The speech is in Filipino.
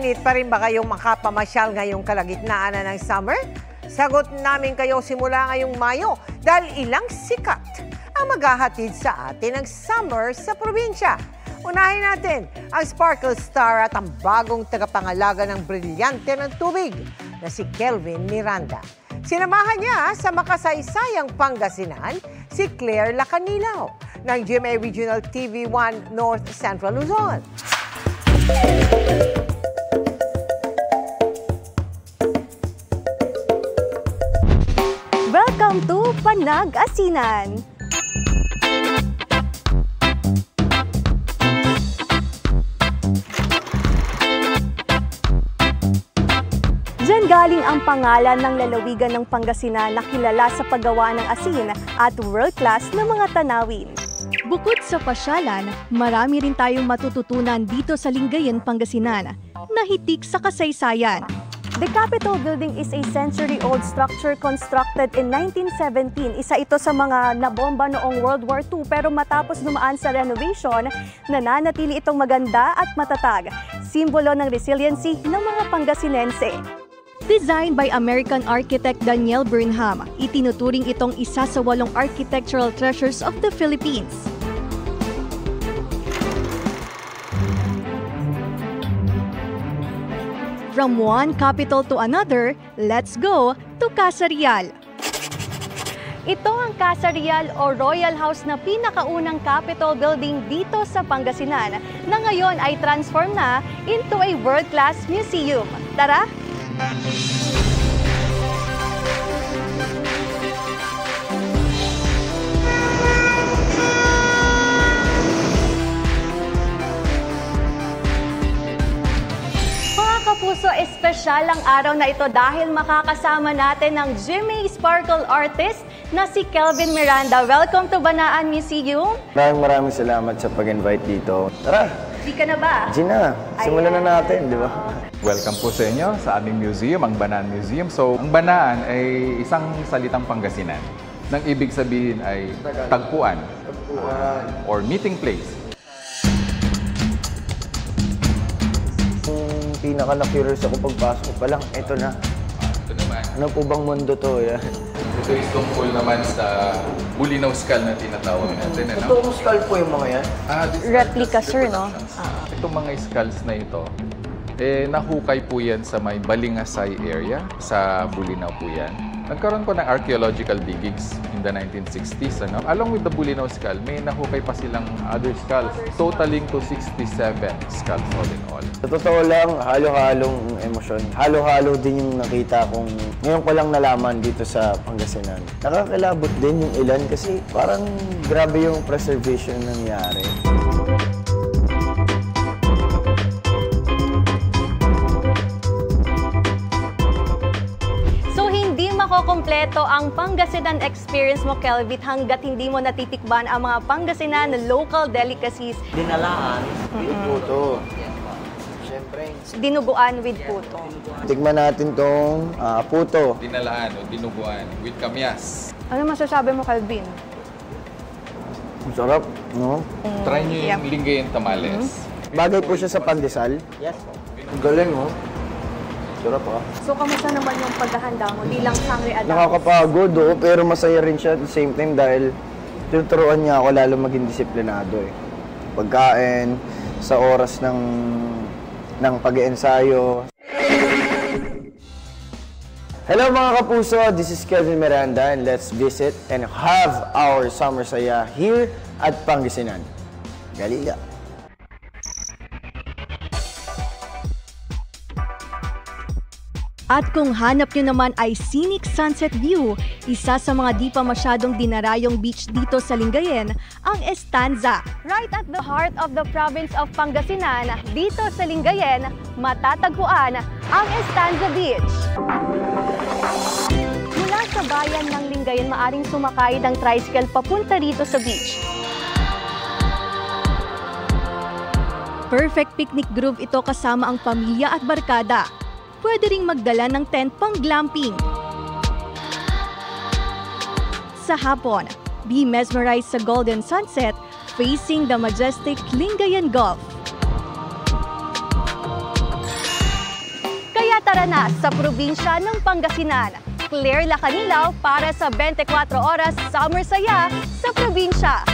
Excited pa rin ba kayong makapamasyal ngayong kalagitnaan na ng summer? Sagot namin kayo simula ngayong Mayo dahil ilang sikat ang maghahatid sa atin ng summer sa probinsya. Unahin natin ang Sparkle Star at ang bagong tagapangalaga ng brilyante ng tubig na si Kelvin Miranda. Sinamahan niya sa makasaysayang Pangasinan si Claire Lacanilaw ng GMA Regional TV1 North Central Luzon. Welcome to Panag-Asinan! Diyan galing ang pangalan ng lalawigan ng Pangasinan na kilala sa paggawa ng asin at world-class na mga tanawin. Bukod sa pasyalan, marami rin tayong matututunan dito sa Lingayen, Pangasinan, na hitik sa kasaysayan. The Capitol Building is a century-old structure constructed in 1917. Isa ito sa mga nabomba noong World War II pero matapos dumaan sa renovation, nananatili itong maganda at matatag, simbolo ng resiliency ng mga Pangasinense. Designed by American architect Daniel Burnham, itinuturing itong isa sa 8 architectural treasures of the Philippines. From one capital to another, let's go to Casa Real. Ito ang Casa Real o Royal House na pinakaunang Capitol building dito sa Pangasinan na ngayon ay transform na into a world-class museum. Tara! Kapuso, espesyal ang araw na ito dahil makakasama natin ang GMA Sparkle artist na si Kelvin Miranda. Welcome to Banaan Museum. Maraming salamat sa pag-invite dito. Tara! Di ka na ba? Di na. Simulan na natin, di ba? Welcome po sa inyo sa aming museum, ang Banaan Museum. So, ang Banaan ay isang salitang Pangasinan. Nang ibig sabihin ay tagpuan or meeting place. Pinaka-na-curious ako pagpasok pa lang, ito na. Ito naman. Ano po bang mundo to? Yan? Ito is tungkol naman sa Bulinaw skull na tinatawag natin. Totoong skull po yung mga yan? Replica, sir, no? Itong mga skulls na ito, nahukay po yan sa may Balingasay area, sa Bulinaw po yan. Nagkaroon po ng archaeological diggings in the 1960s. Along with the Bulinaw skull, may nahukay pa silang other skulls, totaling to 67 skulls all in all. Sa totoo lang, halo-halong emosyon. Halo-halo din yung nakita kong ngayon ko lang nalaman dito sa Pangasinan. Nakakilabot din yung ilan kasi parang grabe yung preservation nangyari. Kompleto ang Pangasinan experience mo, Kelvin, hanggat hindi mo natitikban ang mga Pangasinan local delicacies. Dinalaan, with puto. Siyempre. Dinuguan with puto. Tikman natin tong puto. Dinalaan o dinuguan with kamyas. Ano masasabi mo, Kelvin? Ang sarap, no? Try nyo yung Lingayen tamales. Bagay po siya sa pandesal. Yes. Ang galing, oh. Sarap, ah. So, kamusta naman yung paghahanda mo? Di lang sangre at Nakakapagod, oo, pero masaya rin siya at the same time dahil tinuturuan niya ako lalo maging disiplinado, eh. Pagkain, sa oras ng pag-iensayo. Hello mga kapuso, this is Kelvin Miranda and let's visit and have our summer saya here at Pangasinan. Galila! At kung hanap nyo naman ay scenic sunset view, isa sa mga di pa masyadong dinarayong beach dito sa Lingayen, ang Estanza. Right at the heart of the province of Pangasinan, dito sa Lingayen, matatagpuan ang Estanza Beach. Mula sa bayan ng Lingayen, maaring sumakay ng tricycle papunta rito sa beach. Perfect picnic groove ito kasama ang pamilya at barkada. Pwede ring magdala ng tent pang glamping. Sa hapon, be mesmerized sa golden sunset facing the majestic Lingayen Gulf. Tara na sa probinsya ng Pangasinan. Claire Lacanilaw para sa 24 Oras Summer Saya sa probinsya.